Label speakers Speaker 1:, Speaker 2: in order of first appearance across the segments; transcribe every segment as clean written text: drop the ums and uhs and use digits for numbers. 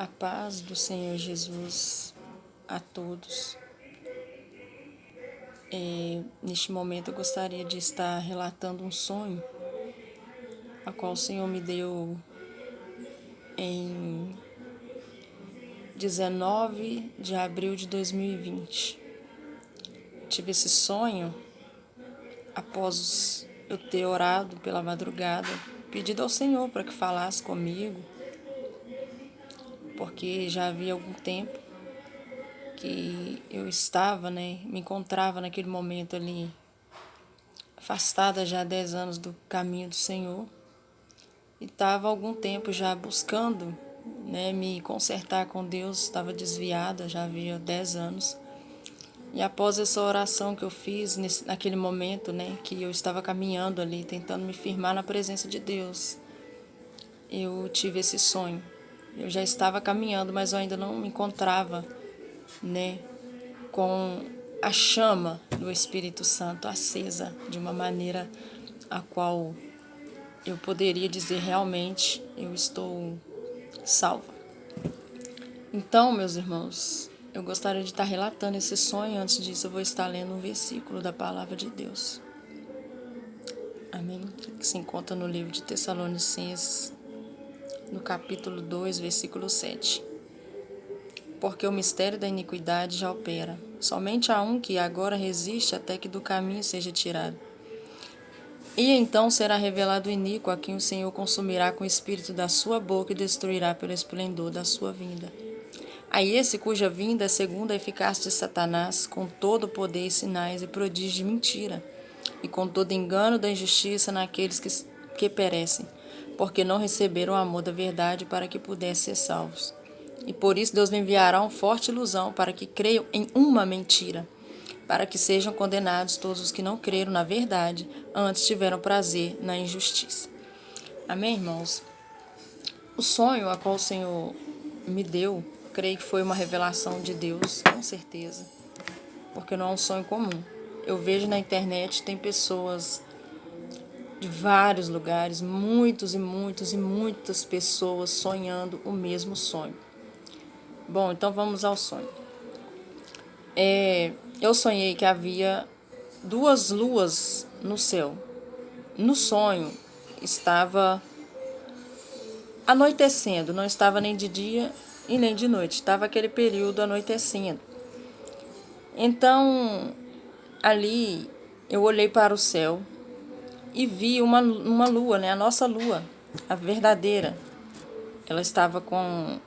Speaker 1: A paz do Senhor Jesus a todos. Neste momento eu gostaria de estar relatando um sonho, a qual o Senhor me deu em 19 de abril de 2020. Eu tive esse sonho após eu ter orado pela madrugada, pedido ao Senhor para que falasse comigo, porque já havia algum tempo que eu estava, me encontrava naquele momento ali, afastada já há 10 anos do caminho do Senhor, e estava há algum tempo já buscando, me consertar com Deus, estava desviada, já havia 10 anos. E após essa oração que eu fiz, naquele momento, que eu estava caminhando ali, tentando me firmar na presença de Deus, eu tive esse sonho. Eu já estava caminhando, mas eu ainda não me encontrava, com a chama do Espírito Santo acesa de uma maneira a qual eu poderia dizer realmente eu estou salva. Então, meus irmãos, eu gostaria de estar relatando esse sonho. Antes disso, eu vou estar lendo um versículo da Palavra de Deus. Amém? Que se encontra no livro de Tessalonicenses, no capítulo 2, versículo 7. Porque o mistério da iniquidade já opera. Somente há um que agora resiste até que do caminho seja tirado. E então será revelado o iníquo, a quem o Senhor consumirá com o espírito da sua boca e destruirá pelo esplendor da sua vinda. A esse cuja vinda é segundo a eficácia de Satanás, com todo o poder e sinais e prodígios de mentira, e com todo engano da injustiça naqueles que perecem, porque não receberam o amor da verdade para que pudessem ser salvos. E por isso Deus me enviará uma forte ilusão para que creiam em uma mentira, para que sejam condenados todos os que não creram na verdade, antes tiveram prazer na injustiça. Amém, irmãos? O sonho a qual o Senhor me deu, creio que foi uma revelação de Deus, com certeza, porque não é um sonho comum. Eu vejo na internet, tem pessoas de vários lugares, muitos e muitos e muitas pessoas sonhando o mesmo sonho. Bom, então vamos ao sonho. Eu sonhei que havia 2 luas no céu. No sonho estava anoitecendo, não estava nem de dia e nem de noite, estava aquele período anoitecendo. Então, ali eu olhei para o céu e vi uma lua, a nossa lua, a verdadeira. Ela estava com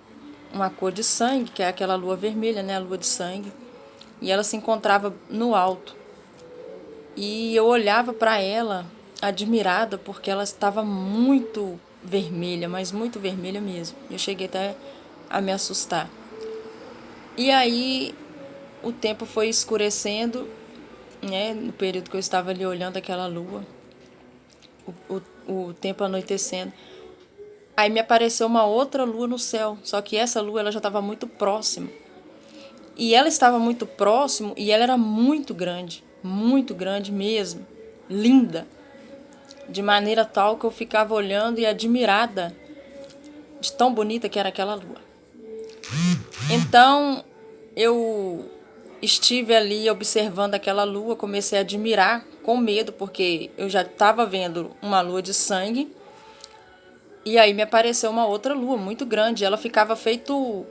Speaker 1: uma cor de sangue, que é aquela lua vermelha, a lua de sangue, e ela se encontrava no alto. E eu olhava para ela admirada, porque ela estava muito vermelha, mas muito vermelha mesmo. Eu cheguei até a me assustar. E aí o tempo foi escurecendo, no período que eu estava ali olhando aquela lua, o tempo anoitecendo. Aí me apareceu uma outra lua no céu, só que essa lua ela já estava muito próxima. E ela estava muito próximo e ela era muito grande mesmo, linda, de maneira tal que eu ficava olhando e admirada de tão bonita que era aquela lua. Então eu estive ali observando aquela lua, comecei a admirar com medo, porque eu já estava vendo uma lua de sangue, e aí me apareceu uma outra lua muito grande. Ela ficava feito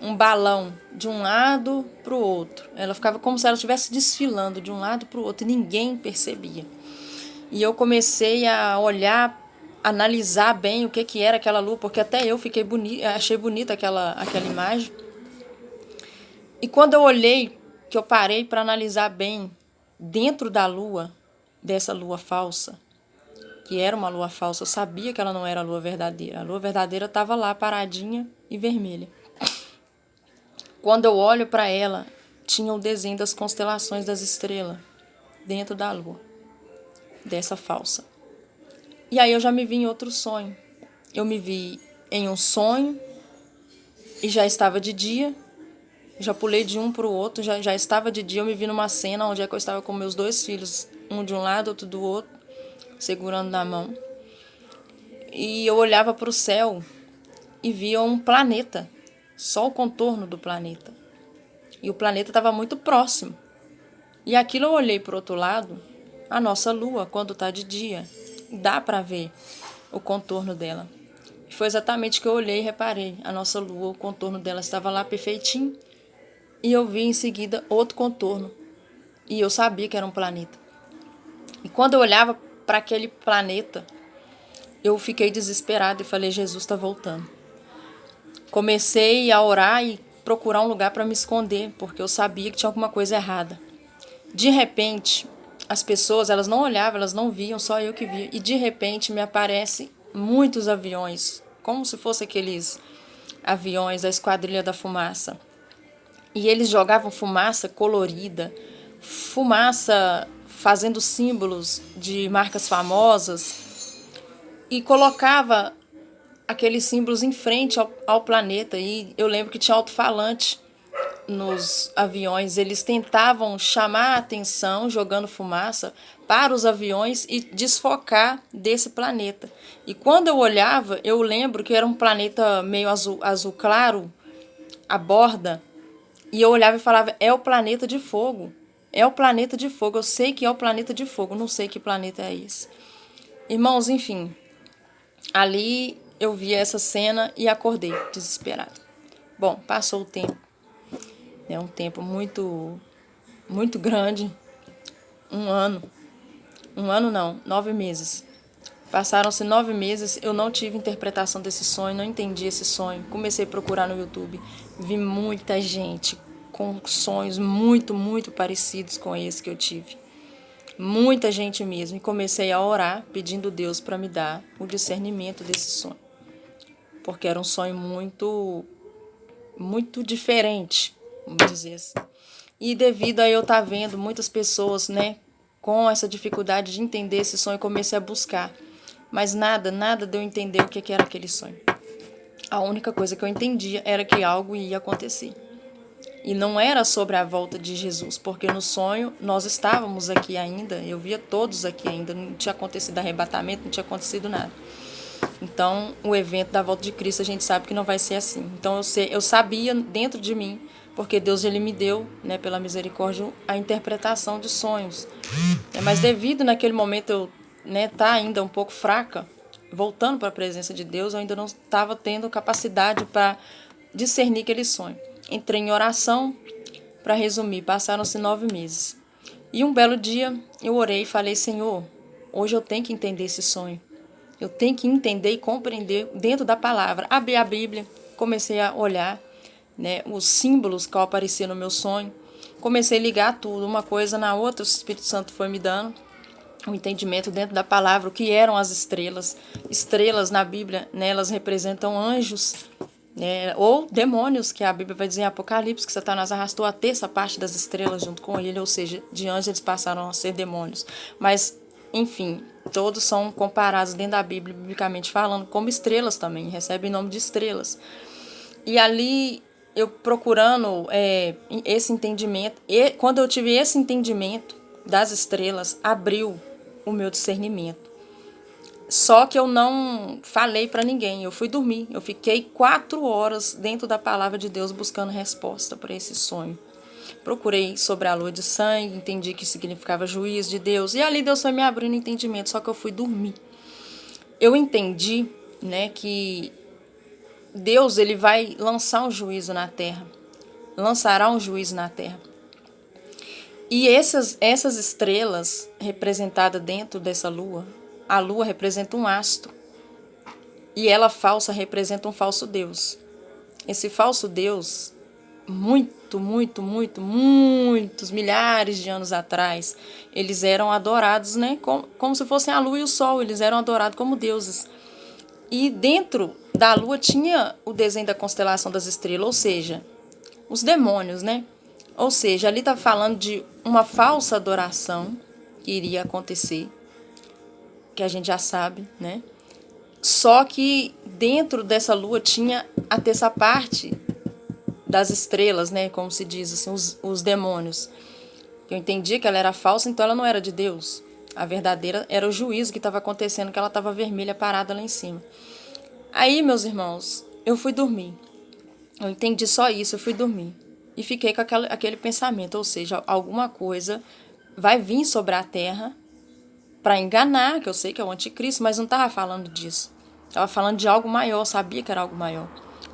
Speaker 1: um balão de um lado para o outro. Ela ficava como se ela estivesse desfilando de um lado para o outro e ninguém percebia. E eu comecei a olhar, analisar bem o que era aquela lua, porque até eu achei bonita aquela imagem. E quando eu olhei, que eu parei para analisar bem, dentro da lua, dessa lua falsa, que era uma lua falsa, eu sabia que ela não era a lua verdadeira. A lua verdadeira estava lá, paradinha e vermelha. Quando eu olho para ela, tinha o desenho das constelações das estrelas dentro da lua, dessa falsa. E aí eu já me vi em outro sonho. Eu me vi em um sonho e já estava de dia. Já pulei de um para o outro, já estava de dia. Eu me vi numa cena onde eu estava com meus 2 filhos, um de um lado, outro do outro, segurando na mão. E eu olhava para o céu e via um planeta só o contorno do planeta. E o planeta estava muito próximo. E aquilo eu olhei para o outro lado, a nossa Lua, quando está de dia, dá para ver o contorno dela. E foi exatamente o que eu olhei e reparei. A nossa Lua, o contorno dela estava lá perfeitinho. E eu vi em seguida outro contorno. E eu sabia que era um planeta. E quando eu olhava para aquele planeta, eu fiquei desesperada e falei, Jesus está voltando. Comecei a orar e procurar um lugar para me esconder, porque eu sabia que tinha alguma coisa errada. De repente, as pessoas, elas não olhavam, elas não viam, só eu que via. E de repente me aparecem muitos aviões, como se fossem aqueles aviões da Esquadrilha da Fumaça. E eles jogavam fumaça colorida, fumaça fazendo símbolos de marcas famosas e colocava aqueles símbolos em frente ao planeta. E eu lembro que tinha alto-falante nos aviões. Eles tentavam chamar a atenção, jogando fumaça, para os aviões e desfocar desse planeta. E quando eu olhava, eu lembro que era um planeta meio azul claro, a borda, e eu olhava e falava, é o planeta de fogo. É o planeta de fogo. Eu sei que é o planeta de fogo, não sei que planeta é esse. Irmãos, enfim, ali eu vi essa cena e acordei, desesperada. Bom, passou o tempo. É um tempo muito grande. Um ano. 9 meses. Passaram-se 9 meses, eu não tive interpretação desse sonho, não entendi esse sonho. Comecei a procurar no YouTube, vi muita gente com sonhos muito parecidos com esse que eu tive. Muita gente mesmo. E comecei a orar, pedindo a Deus para me dar o discernimento desse sonho. Porque era um sonho muito diferente, vamos dizer assim. E devido a eu estar vendo muitas pessoas, né, com essa dificuldade de entender esse sonho, comecei a buscar. Mas nada deu a entender o que era aquele sonho. A única coisa que eu entendia era que algo ia acontecer. E não era sobre a volta de Jesus, porque no sonho nós estávamos aqui ainda, eu via todos aqui ainda, não tinha acontecido arrebatamento, não tinha acontecido nada. Então, o evento da volta de Cristo, a gente sabe que não vai ser assim. Então, eu sabia dentro de mim, porque Deus ele me deu, né, pela misericórdia, a interpretação de sonhos. Mas devido naquele momento eu, né, tá ainda um pouco fraca, voltando para a presença de Deus, eu ainda não estava tendo capacidade para discernir aquele sonho. Entrei em oração, para resumir, passaram-se 9 meses. E um belo dia eu orei e falei, Senhor, hoje eu tenho que entender esse sonho. Eu tenho que entender e compreender dentro da palavra. Abri a Bíblia, comecei a olhar, né, os símbolos que apareciam no meu sonho. Comecei a ligar tudo, uma coisa na outra, o Espírito Santo foi me dando um entendimento dentro da palavra, o que eram as estrelas. Estrelas na Bíblia, né, elas representam anjos, né, ou demônios, que a Bíblia vai dizer em Apocalipse, que Satanás arrastou a terça parte das estrelas junto com ele, ou seja, de anjos eles passaram a ser demônios. Mas, enfim, todos são comparados dentro da Bíblia, biblicamente falando, como estrelas também, recebem nome de estrelas. E ali, eu procurando esse entendimento, e quando eu tive esse entendimento das estrelas, abriu o meu discernimento. Só que eu não falei para ninguém, eu fui dormir. Eu fiquei 4 horas dentro da palavra de Deus buscando resposta para esse sonho. Procurei sobre a lua de sangue, entendi que significava juízo de Deus. E ali Deus foi me abrindo entendimento, só que eu fui dormir. Eu entendi, né, que Deus ele vai lançar um juízo na terra. Lançará um juízo na terra. E essas estrelas representadas dentro dessa lua, a lua representa um astro. E ela falsa representa um falso Deus. Esse falso Deus, muitos milhares de anos atrás, eles eram adorados, né, como se fossem a lua e o sol, eles eram adorados como deuses. E dentro da lua tinha o desenho da constelação das estrelas, ou seja, os demônios, né? Ou seja, ali está falando de uma falsa adoração que iria acontecer, que a gente já sabe, né? Só que dentro dessa lua tinha a terça parte das estrelas, né? Como se diz assim, os demônios. Eu entendia que ela era falsa, então ela não era de Deus. A verdadeira era o juízo que estava acontecendo, que ela estava vermelha parada lá em cima. Aí, meus irmãos, eu fui dormir. Eu entendi só isso, eu fui dormir. E fiquei com aquele pensamento, ou seja, alguma coisa vai vir sobre a terra para enganar, que eu sei que é o anticristo, mas não estava falando disso. Estava falando de algo maior, sabia que era algo maior.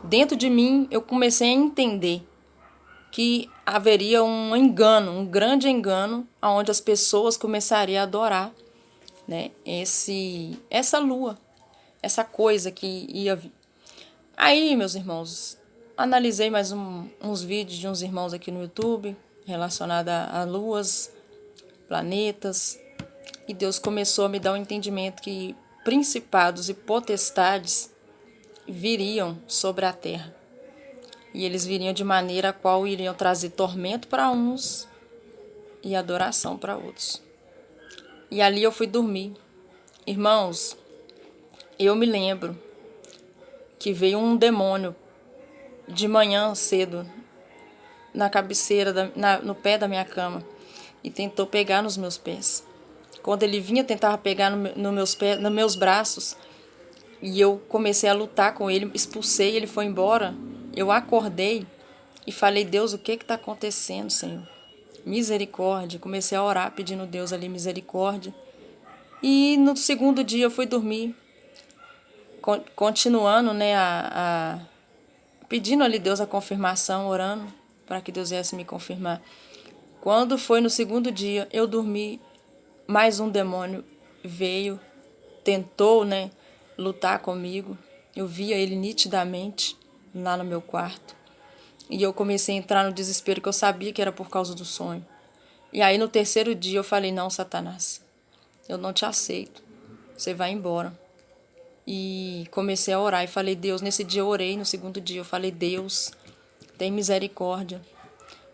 Speaker 1: Dentro de mim, eu comecei a entender que haveria um engano, um grande engano, onde as pessoas começariam a adorar, né, essa lua, essa coisa que ia vir. Aí, meus irmãos, analisei mais uns vídeos de uns irmãos aqui no YouTube, relacionados a luas, planetas, e Deus começou a me dar um entendimento que principados e potestades viriam sobre a terra. E eles viriam de maneira a qual iriam trazer tormento para uns e adoração para outros. E ali eu fui dormir. Irmãos, eu me lembro que veio um demônio de manhã cedo na cabeceira, no pé da minha cama, e tentou pegar nos meus pés. Quando ele vinha, tentava pegar nos meus braços, e eu comecei a lutar com ele, expulsei, ele foi embora. Eu acordei e falei, Deus, o que está acontecendo, Senhor? Misericórdia. Comecei a orar pedindo a Deus ali misericórdia. E no segundo dia eu fui dormir, continuando, né, pedindo ali Deus a confirmação, orando para que Deus viesse me confirmar. Quando foi no segundo dia, eu dormi, mais um demônio veio, tentou, né, lutar comigo. Eu via ele nitidamente lá no meu quarto. E eu comecei a entrar no desespero, que eu sabia que era por causa do sonho. E aí no terceiro dia eu falei, não, Satanás, eu não te aceito, você vai embora. E comecei a orar e falei, Deus, nesse dia eu orei, no segundo dia eu falei, Deus, tem misericórdia,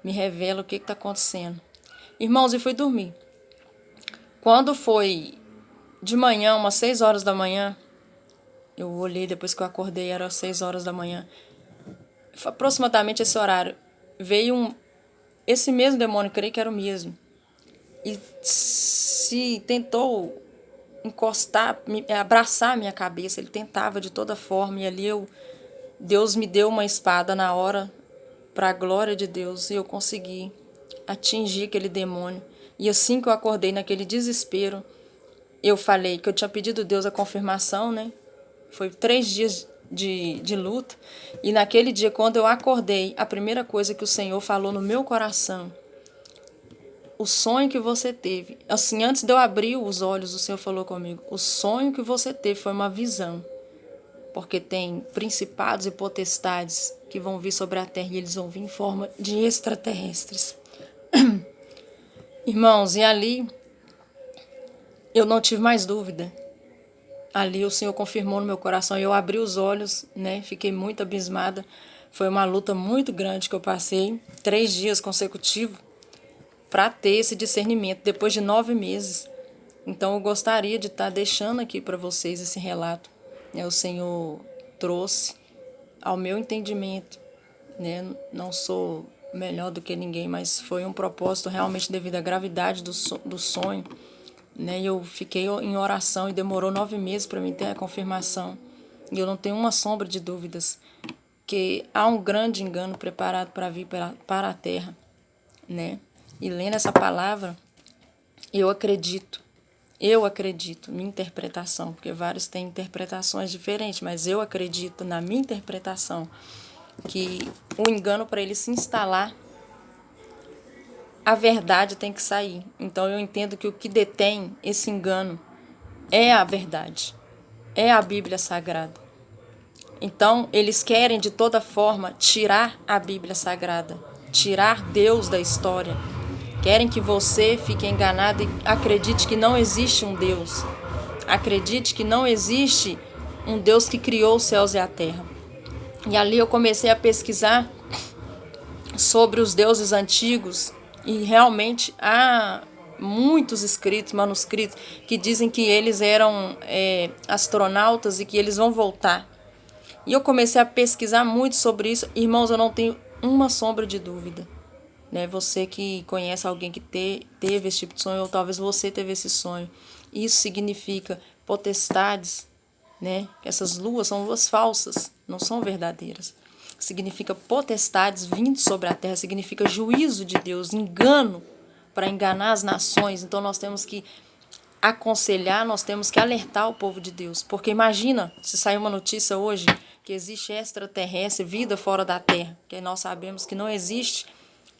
Speaker 1: me revela o que está acontecendo. Irmãos, e fui dormir. Quando foi de manhã, umas 6 horas da manhã, eu olhei depois que eu acordei, era 6 horas da manhã, aproximadamente esse horário, veio esse mesmo demônio, creio que era o mesmo, e se tentou encostar, abraçar a minha cabeça, ele tentava de toda forma, e ali Deus me deu uma espada na hora, para a glória de Deus, e eu consegui atingir aquele demônio. E assim que eu acordei naquele desespero, eu falei que eu tinha pedido a Deus a confirmação, né? Foi 3 dias de luta, e naquele dia, quando eu acordei, a primeira coisa que o Senhor falou no meu coração, o sonho que você teve, assim, antes de eu abrir os olhos, o Senhor falou comigo, o sonho que você teve foi uma visão, porque tem principados e potestades que vão vir sobre a terra, e eles vão vir em forma de extraterrestres. Irmãos, e ali eu não tive mais dúvida. Ali o Senhor confirmou no meu coração, e eu abri os olhos, né? Fiquei muito abismada. Foi uma luta muito grande que eu passei, 3 dias consecutivos, para ter esse discernimento, depois de 9 meses. Então eu gostaria de estar deixando aqui para vocês esse relato. O Senhor trouxe ao meu entendimento, né? Não sou melhor do que ninguém, mas foi um propósito realmente devido à gravidade do sonho, né? Eu fiquei em oração e demorou 9 meses para mim ter a confirmação. E eu não tenho uma sombra de dúvidas que há um grande engano preparado para vir para a terra, né? E lendo essa palavra, eu acredito, minha interpretação, porque vários têm interpretações diferentes, mas eu acredito na minha interpretação que o engano, para ele se instalar, a verdade tem que sair. Então eu entendo que o que detém esse engano é a verdade, é a Bíblia Sagrada. Então eles querem de toda forma tirar a Bíblia Sagrada, tirar Deus da história. Querem que você fique enganado e acredite que não existe um Deus. Acredite que não existe um Deus que criou os céus e a terra. E ali eu comecei a pesquisar sobre os deuses antigos, e realmente há muitos escritos, manuscritos, que dizem que eles eram astronautas e que eles vão voltar. E eu comecei a pesquisar muito sobre isso. Irmãos, eu não tenho uma sombra de dúvida, né? Você que conhece alguém que teve esse tipo de sonho, ou talvez você teve esse sonho, isso significa potestades, né? Essas luas são luas falsas, não são verdadeiras. significa potestades vindo sobre a terra, significa juízo de Deus, engano para enganar as nações. Então nós temos que aconselhar, nós temos que alertar o povo de Deus. Porque imagina se sair uma notícia hoje que existe extraterrestre, vida fora da terra, que nós sabemos que não existe,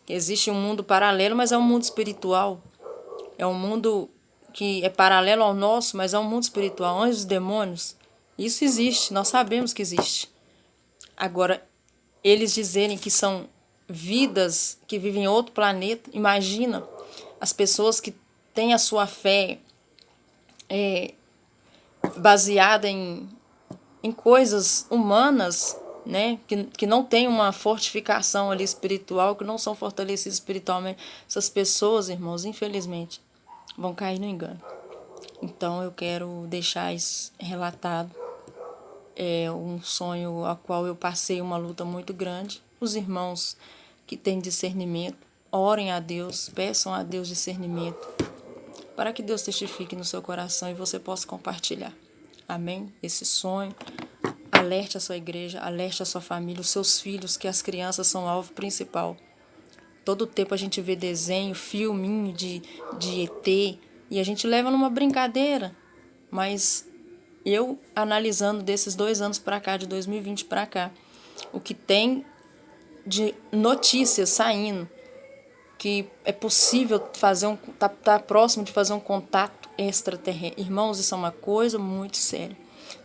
Speaker 1: que existe um mundo paralelo, mas é um mundo espiritual. É um mundo que é paralelo ao nosso, mas é um mundo espiritual, anjos, demônios. Isso existe, nós sabemos que existe. Agora, eles dizerem que são vidas que vivem em outro planeta, imagina as pessoas que têm a sua fé baseada em coisas humanas, né? Que não tem uma fortificação ali espiritual, que não são fortalecidas espiritualmente. Essas pessoas, irmãos, infelizmente, vão cair no engano. Então eu quero deixar isso relatado. É um sonho a qual eu passei uma luta muito grande. Os irmãos que têm discernimento, orem a Deus, peçam a Deus discernimento, para que Deus testifique no seu coração e você possa compartilhar. Amém? Esse sonho. Alerte a sua igreja, alerte a sua família, os seus filhos, que as crianças são o alvo principal. Todo tempo a gente vê desenho, filminho de ET, e a gente leva numa brincadeira. Mas eu, analisando desses 2 anos para cá, de 2020 para cá, o que tem de notícias saindo, que é possível fazer tá próximo de fazer um contato extraterrestre. Irmãos, isso é uma coisa muito séria.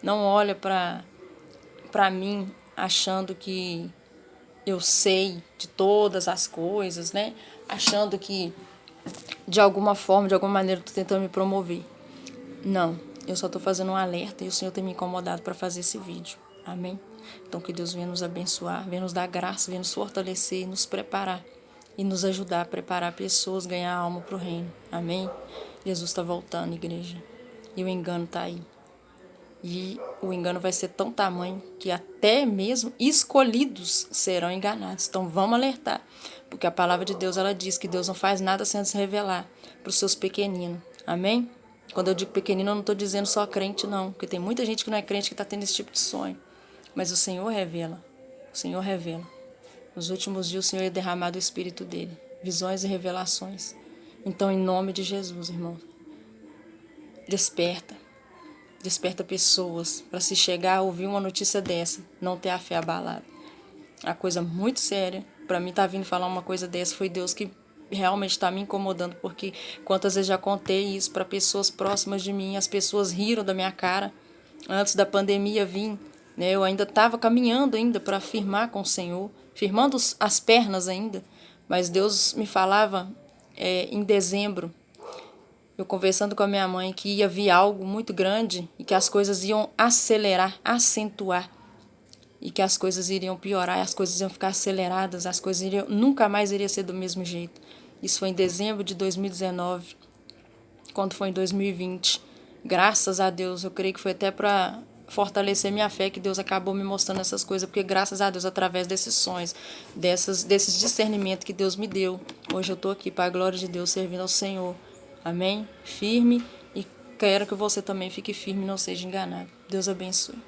Speaker 1: Não olha para mim achando que eu sei de todas as coisas, né? Achando que de alguma forma, de alguma maneira, estou tentando me promover. Não, eu só estou fazendo um alerta e o Senhor tem me incomodado para fazer esse vídeo. Amém? Então que Deus venha nos abençoar, venha nos dar graça, venha nos fortalecer, nos preparar e nos ajudar a preparar pessoas, ganhar alma para o reino. Amém? Jesus está voltando, igreja. E o engano está aí. E o engano vai ser tão tamanho que até mesmo escolhidos serão enganados. Então vamos alertar, porque a palavra de Deus, ela diz que Deus não faz nada sem se revelar para os seus pequeninos. Amém? Quando eu digo pequenino, eu não estou dizendo só crente, não, porque tem muita gente que não é crente que está tendo esse tipo de sonho. Mas o Senhor revela. O Senhor revela. Nos últimos dias o Senhor ia derramar do Espírito dele, visões e revelações. Então, em nome de Jesus, irmão, desperta. Desperta pessoas para, se chegar a ouvir uma notícia dessa, não ter a fé abalada. A coisa muito séria. Para mim, tá vindo falar uma coisa dessa, foi Deus que realmente está me incomodando, porque quantas vezes já contei isso para pessoas próximas de mim, as pessoas riram da minha cara. Antes da pandemia vir, né, eu ainda estava caminhando ainda para firmar com o Senhor, firmando as pernas ainda, mas Deus me falava em dezembro, eu conversando com a minha mãe, que ia vir algo muito grande e que as coisas iam acelerar, acentuar, e que as coisas iriam piorar, as coisas iam ficar aceleradas, as coisas nunca mais iria ser do mesmo jeito. Isso foi em dezembro de 2019, quando foi em 2020. Graças a Deus, eu creio que foi até para fortalecer minha fé que Deus acabou me mostrando essas coisas, porque graças a Deus, através desses sonhos, desses discernimentos que Deus me deu, hoje eu estou aqui para a glória de Deus, servindo ao Senhor. Amém? Firme, e quero que você também fique firme e não seja enganado. Deus abençoe.